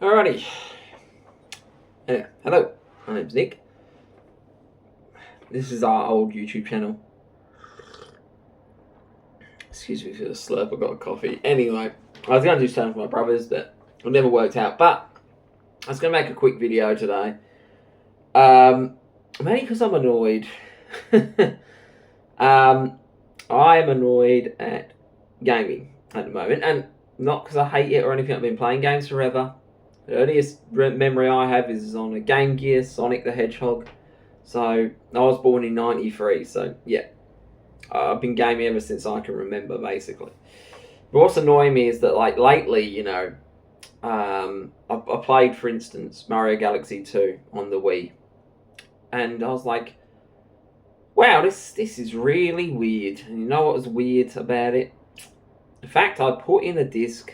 Alrighty. Hello, my name's Nick. This is our old YouTube channel. Excuse me for the slurp, I got a coffee. Anyway, I was going to do something for my brothers, but it never worked out. But I was going to make a quick video today. Mainly because I'm annoyed. I am annoyed at gaming at the moment, and not because I hate it or anything. I've been playing games forever. The earliest memory I have is on a Game Gear, Sonic the Hedgehog. So I was born in '93. So yeah, I've been gaming ever since I can remember, basically. But what's annoying me is that, like, lately, I played, for instance, Mario Galaxy 2 on the Wii, and I was like, wow, this is really weird. And you know what was weird about it? The fact I put in a disc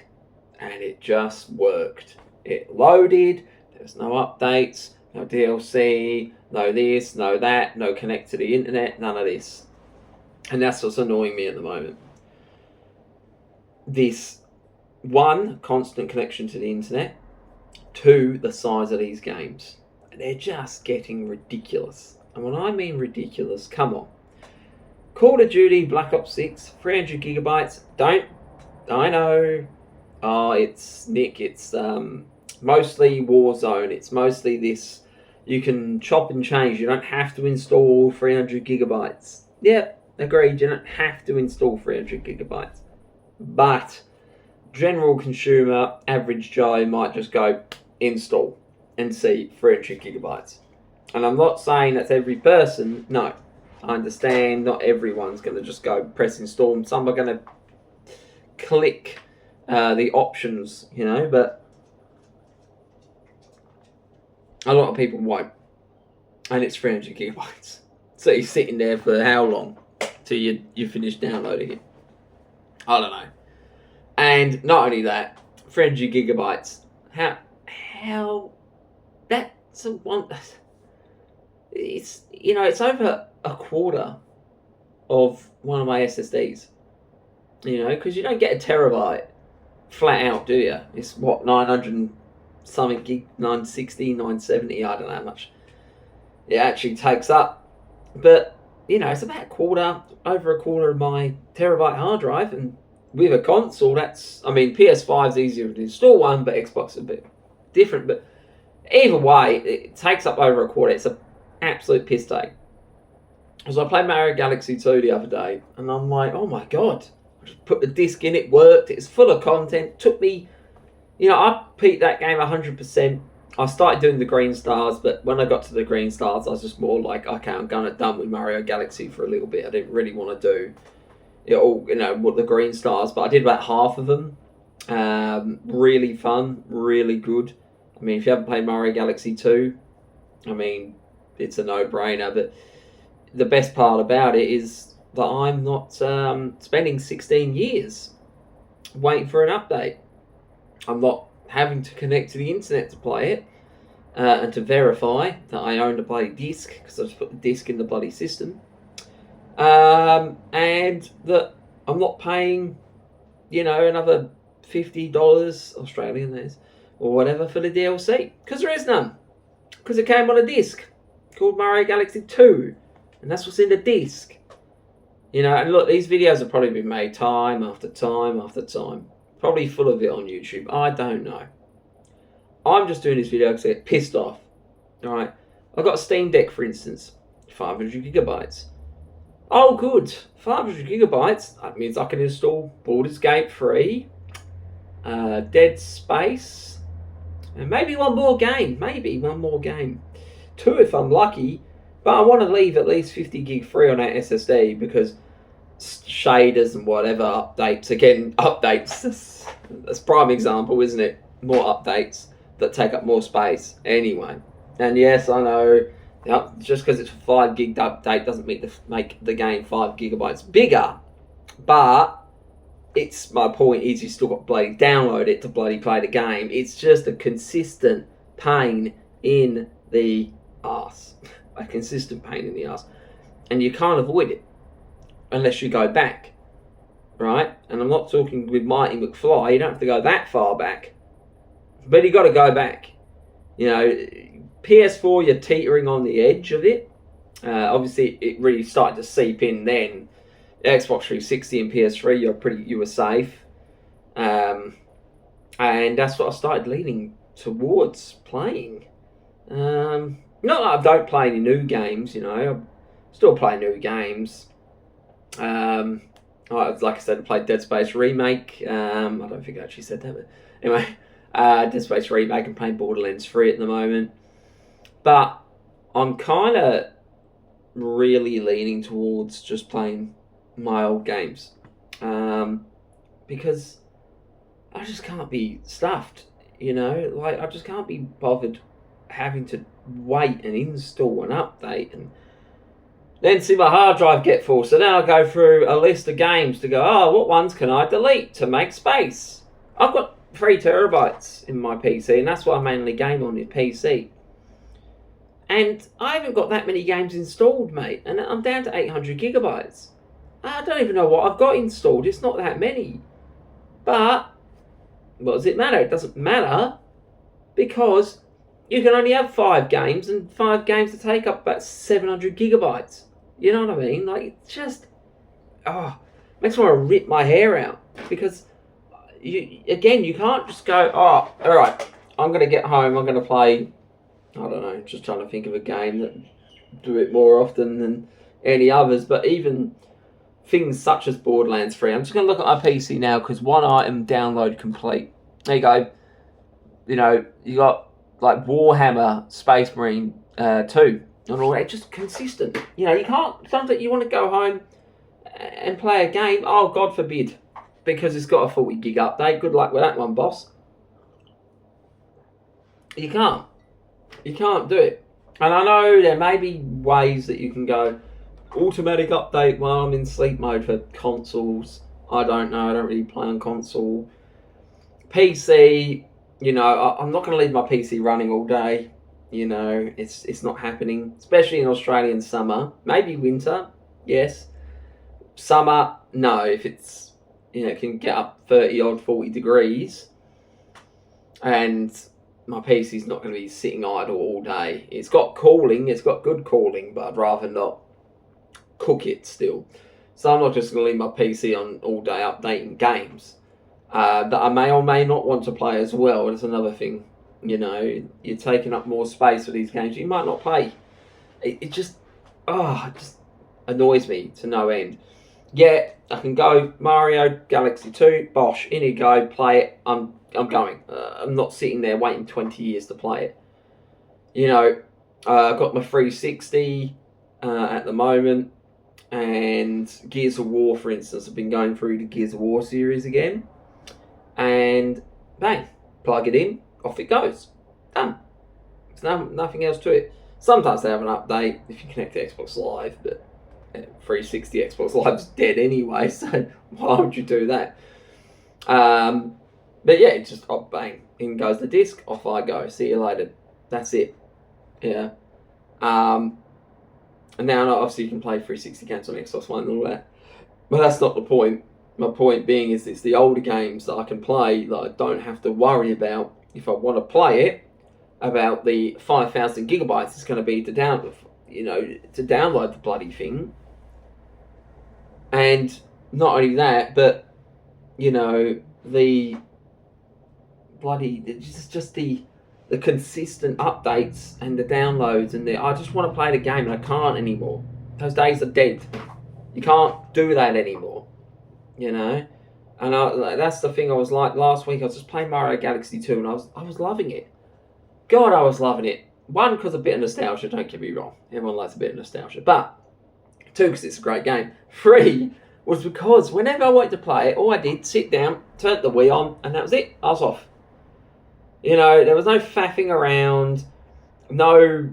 and it just worked. It loaded, there's no updates, no DLC, no this, no that, no connect to the internet, none of this. And that's what's annoying me at the moment. This, one, constant connection to the internet, two, the size of these games. They're just getting ridiculous. And when I mean ridiculous, come on. Call of Duty Black Ops 6, 300 gigabytes, I know, it's Nick, it's mostly Warzone, it's mostly this, you can chop and change, you don't have to install 300 gigabytes. Yep, agreed, you don't have to install 300 gigabytes. But general consumer, average Joe might just go install and see 300 gigabytes. And I'm not saying that's every person, no. I understand not everyone's going to just go press install. Some are going to click the options, but a lot of people won't. And it's 300 gigabytes. So you're sitting there for how long till you finish downloading it? I don't know. And not only that, 300 gigabytes. How that's a one. It's it's over a quarter of one of my SSDs. Because you don't get a terabyte flat out, do you? It's what, 900 something gig, 960, 970, I don't know how much it actually takes up. But it's about over a quarter of my terabyte hard drive, and with a console, PS5 is easier to install one, but Xbox is a bit different. But either way, it takes up over a quarter. It's an absolute piss take. So I played Mario Galaxy 2 the other day, and I'm like, oh my god. I just put the disc in, it worked, it's full of content. It took me, I beat that game 100%. I started doing the green stars, but when I got to the green stars, I was just more like, okay, I'm going to done with Mario Galaxy for a little bit. I didn't really want to do it all, what the green stars, but I did about half of them. Really fun, really good. If you haven't played Mario Galaxy 2, it's a no-brainer, but the best part about it is that I'm not spending 16 years waiting for an update. I'm not having to connect to the internet to play it and to verify that I own the bloody disc, because I just put the disc in the bloody system, and that I'm not paying another $50 Australian, that is, or whatever, for the DLC, because there is none, because it came on a disc called Mario Galaxy 2, and that's what's in the disc. And look, these videos have probably been made time after time after time. Probably full of it on YouTube. I don't know. I'm just doing this video because I get pissed off. Alright. I've got a Steam Deck, for instance. 500 gigabytes. Oh, good. 500 gigabytes. That means I can install Baldur's Gate 3, Dead Space, and maybe one more game. Two if I'm lucky. But I want to leave at least 50 gig free on that SSD, because shaders and whatever updates. Again, updates. That's prime example, isn't it? More updates that take up more space. Anyway. And yes, I know, just because it's a 5 gig update doesn't make the game 5 gigabytes bigger. But it's, my point is, you still got to bloody download it to bloody play the game. It's just a consistent pain in the arse. A consistent pain in the ass, and you can't avoid it unless you go back, right? And I'm not talking with Marty McFly. You don't have to go that far back. But you got to go back. You know, PS4, you're teetering on the edge of it. Obviously, it really started to seep in then. Xbox 360 and PS3, you were safe, and that's what I started leaning towards playing. Not that I don't play any new games, you know, I still play new games. Like I said, I played Dead Space Remake. I don't think I actually said that, but anyway, Dead Space Remake and playing Borderlands 3 at the moment. But I'm kind of really leaning towards just playing my old games, because I just can't be stuffed, you know, like I just can't be bothered having to wait and install an update and then see my hard drive get full. So then I'll go through a list of games to go, oh, what ones can I delete to make space? I've got 3 terabytes in my PC, and that's what I mainly game on, is PC. And I haven't got that many games installed, mate, and I'm down to 800 gigabytes. I don't even know what I've got installed. It's not that many. But what does it matter? It doesn't matter, because you can only have 5 games, and 5 games to take up about 700 gigabytes. You know what I mean? Like, it just, makes me want to rip my hair out, because you can't just go, oh, all right, I'm going to get home, I'm going to play, I don't know, just trying to think of a game that do it more often than any others, but even things such as Borderlands 3. I'm just going to look at my PC now, because one item download complete. There you go. You know, you got like Warhammer Space Marine 2 and all that, just consistent. You know, you can't, sometimes you want to go home and play a game, oh, God forbid, because it's got a 40 gig update. Good luck with that one, boss. You can't. You can't do it. And I know there may be ways that you can go, automatic update while I'm in sleep mode for consoles. I don't know. I don't really play on console. PC, you know, I'm not going to leave my PC running all day. You know, it's not happening, especially in Australian summer. Maybe winter, yes. Summer, no. If it's, you know, it can get up 30 odd 40 degrees, and my PC's not going to be sitting idle all day. It's got cooling, it's got good cooling, but I'd rather not cook it still. So I'm not just going to leave my PC on all day updating games that I may or may not want to play as well. That's another thing. You know, you're taking up more space for these games you might not play. It just annoys me to no end. Yeah, I can go Mario Galaxy 2, bosh, in you go, play it. I'm going. I'm not sitting there waiting 20 years to play it. You know, I've got my 360 at the moment, and Gears of War, for instance. I've been going through the Gears of War series again, and bang, plug it in, off it goes. Done. There's nothing else to it. Sometimes they have an update if you connect to Xbox Live, but 360 Xbox Live's dead anyway, so why would you do that? But yeah, it's just, oh, bang, in goes the disc, off I go, see you later. That's it. Yeah. And now, obviously, you can play 360 games on Xbox One and all that, but that's not the point. My point being is it's the older games that I can play that I don't have to worry about, if I want to play it, about the 5,000 gigabytes it's going to be to download, to download the bloody thing. And not only that, but, the bloody, just the consistent updates and the downloads, and I just want to play the game and I can't anymore. Those days are dead. You can't do that anymore, And that's the thing I was like last week. I was just playing Mario Galaxy 2 and I was loving it. God, I was loving it. 1, because a bit of nostalgia, don't get me wrong. Everyone likes a bit of nostalgia. But 2, because it's a great game. 3 was because whenever I wanted to play it, all I did, sit down, turn the Wii on, and that was it. I was off. There was no faffing around. No,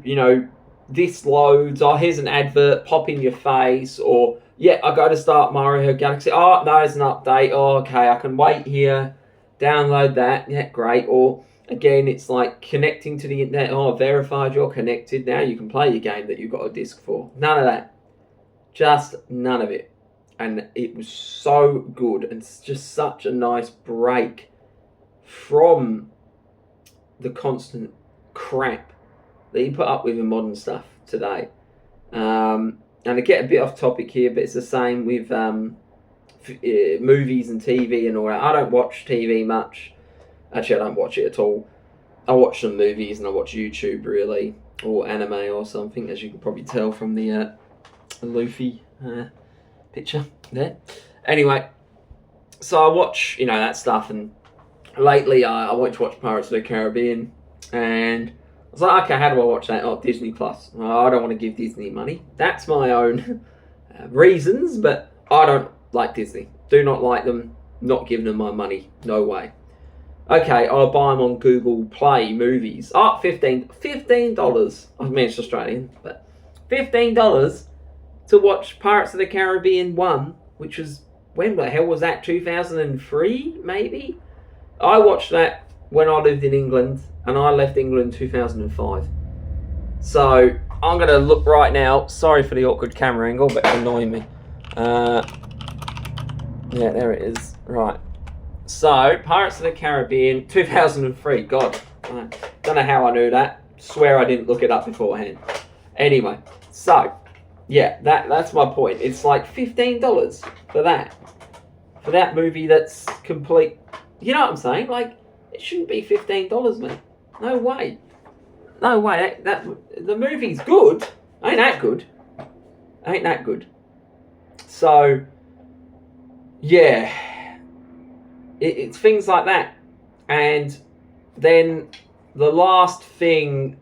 this loads. Oh, here's an advert, pop in your face. Or, yeah, I go to start Mario Galaxy. Oh, no, there's an update. Oh, okay, I can wait here. Download that. Yeah, great. Or, again, it's like connecting to the internet. Oh, verified you're connected. Now you can play your game that you've got a disc for. None of that. Just none of it. And it was so good. And it's just such a nice break from the constant crap that you put up with in modern stuff today. And I get a bit off topic here, but it's the same with movies and TV and all that. I don't watch TV much. Actually, I don't watch it at all. I watch some movies and I watch YouTube, really, or anime or something, as you can probably tell from the Luffy picture there. Anyway, so I watch, that stuff, and lately I went to watch Pirates of the Caribbean, and I was like, okay, how do I watch that? Oh, Disney Plus. Oh, I don't want to give Disney money. That's my own reasons, but I don't like Disney. Do not like them. Not giving them my money. No way. Okay, I'll buy them on Google Play Movies. Oh, $15. I mean, it's Australian, but $15 to watch Pirates of the Caribbean 1, which was, when the hell was that? 2003, maybe? I watched that when I lived in England, and I left England in 2005. So, I'm going to look right now. Sorry for the awkward camera angle, but it's annoying me. Yeah, there it is. Right. So, Pirates of the Caribbean, 2003. God, I don't know how I knew that. Swear I didn't look it up beforehand. Anyway, so, yeah, that's my point. It's like $15 for that. For that movie that's complete. You know what I'm saying? Like, it shouldn't be $15, man. No way. No way. The movie's good. Ain't that good. So, yeah. It's things like that. And then the last thing,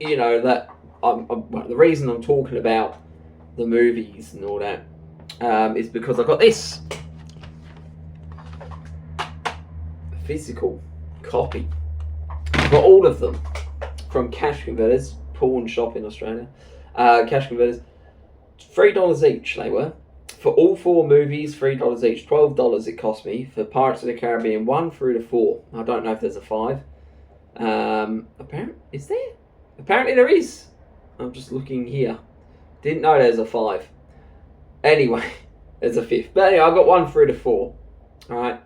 that the reason I'm talking about the movies and all that is because I got this physical copy. I've got all of them from Cash Converters, pawn shop in Australia. Cash Converters, $3 each they were. For all 4 movies, $3 each, $12 it cost me. For Pirates of the Caribbean 1 through to 4. I don't know if there's a 5. Is there? Apparently there is. I'm just looking here. Didn't know there's a 5. Anyway, there's a 5th. But anyway, I got 1 through to 4. Alright,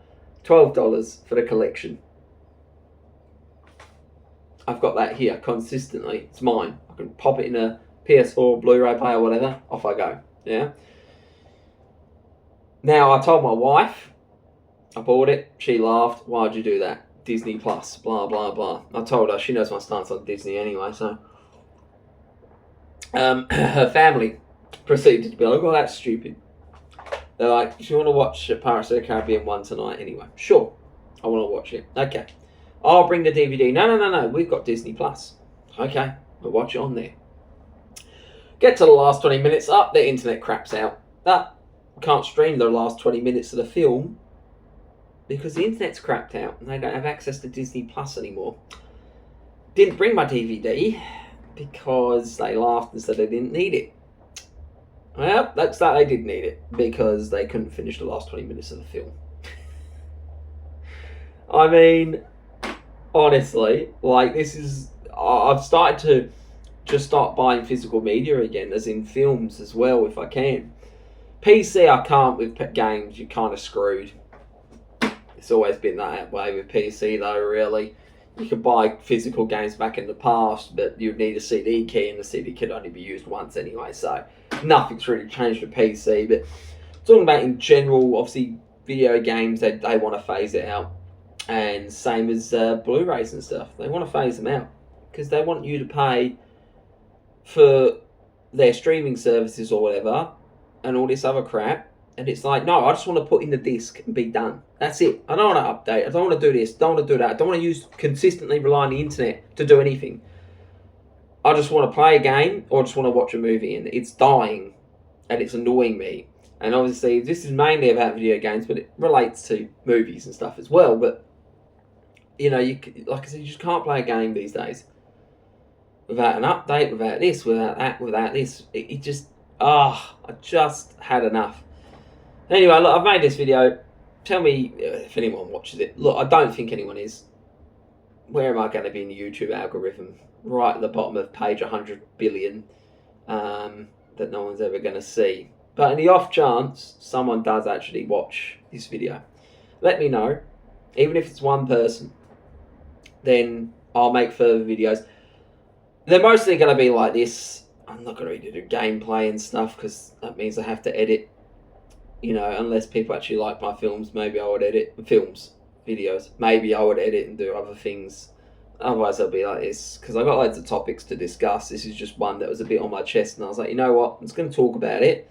$12 for the collection. I've got that here consistently. It's mine. I can pop it in a PS4, Blu-ray player, whatever. Off I go. Yeah. Now, I told my wife I bought it. She laughed. Why'd you do that? Disney Plus, blah, blah, blah. I told her. She knows my stance on Disney anyway, so. Her family proceeded to be like, oh, that's stupid. They're like, do you want to watch Pirates of the Caribbean 1 tonight? Anyway, sure. I want to watch it. Okay. I'll bring the DVD. No. We've got Disney Plus. Okay. We'll watch it on there. Get to the last 20 minutes. Up, the internet craps out. Can't stream the last 20 minutes of the film because the internet's crapped out and they don't have access to Disney Plus anymore. Didn't bring my DVD because they laughed and said they didn't need it. Well, that's that they did need it because they couldn't finish the last 20 minutes of the film. I mean, honestly, like I've started to just start buying physical media again, as in films as well, if I can. PC, I can't with games. You're kind of screwed. It's always been that way with PC, though, really. You could buy physical games back in the past, but you'd need a CD key, and the CD could only be used once anyway, so nothing's really changed with PC. But talking about in general, obviously, video games, they want to phase it out. And same as Blu-rays and stuff. They want to phase them out because they want you to pay for their streaming services or whatever, and all this other crap, and it's like, no, I just want to put in the disc and be done. That's it. I don't want to update. I don't want to do this. Don't want to do that. I don't want to consistently rely on the internet to do anything. I just want to play a game or just want to watch a movie, and it's dying, and it's annoying me. And obviously, this is mainly about video games, but it relates to movies and stuff as well. But like I said, you just can't play a game these days without an update, without this, without that, without this. It just. I just had enough. Anyway, look, I've made this video. Tell me if anyone watches it. Look, I don't think anyone is. Where am I going to be in the YouTube algorithm? Right at the bottom of page 100 billion that no one's ever going to see. But in the off chance someone does actually watch this video, let me know. Even if it's one person, then I'll make further videos. They're mostly going to be like this. I'm not going to really do gameplay and stuff because that means I have to edit. You know, unless people actually like my films, maybe I would edit videos. Maybe I would edit and do other things. Otherwise, I'll be like this because I got loads of topics to discuss. This is just one that was a bit on my chest, and I was like, you know what? I'm just going to talk about it.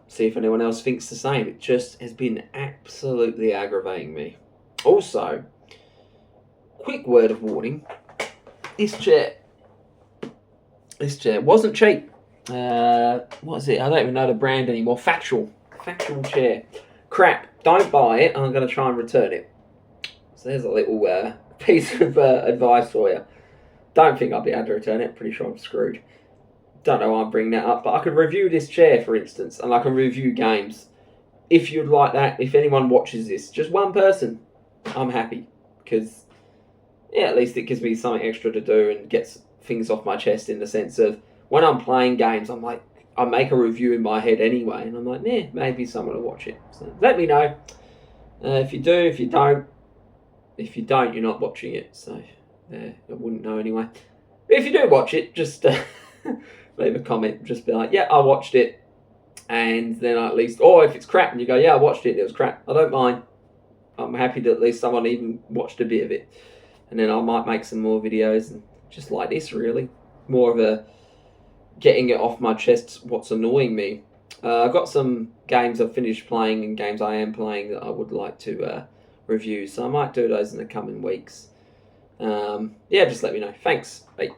See if anyone else thinks the same. It just has been absolutely aggravating me. Also, quick word of warning: this chair wasn't cheap. What is it? I don't even know the brand anymore. Factual chair. Crap. Don't buy it. I'm going to try and return it. So there's a little piece of advice for you. Don't think I'll be able to return it. Pretty sure I'm screwed. Don't know why I'm bringing that up, but I could review this chair, for instance, and I can review games. If you'd like that, if anyone watches this, just one person, I'm happy. Because, yeah, at least it gives me something extra to do and gets things off my chest in the sense of when I'm playing games, I'm like, I make a review in my head anyway, and I'm like, maybe someone will watch it. So let me know. If you do, if you don't, you're not watching it. So, I wouldn't know anyway. But if you do watch it, just leave a comment. Just be like, yeah, I watched it. And then at least, or if it's crap and you go, yeah, I watched it, it was crap. I don't mind. I'm happy that at least someone even watched a bit of it. And then I might make some more videos and just like this, really. More of a getting it off my chest, what's annoying me. I've got some games I've finished playing and games I am playing that I would like to review. So I might do those in the coming weeks. Yeah, just let me know. Thanks. Bye.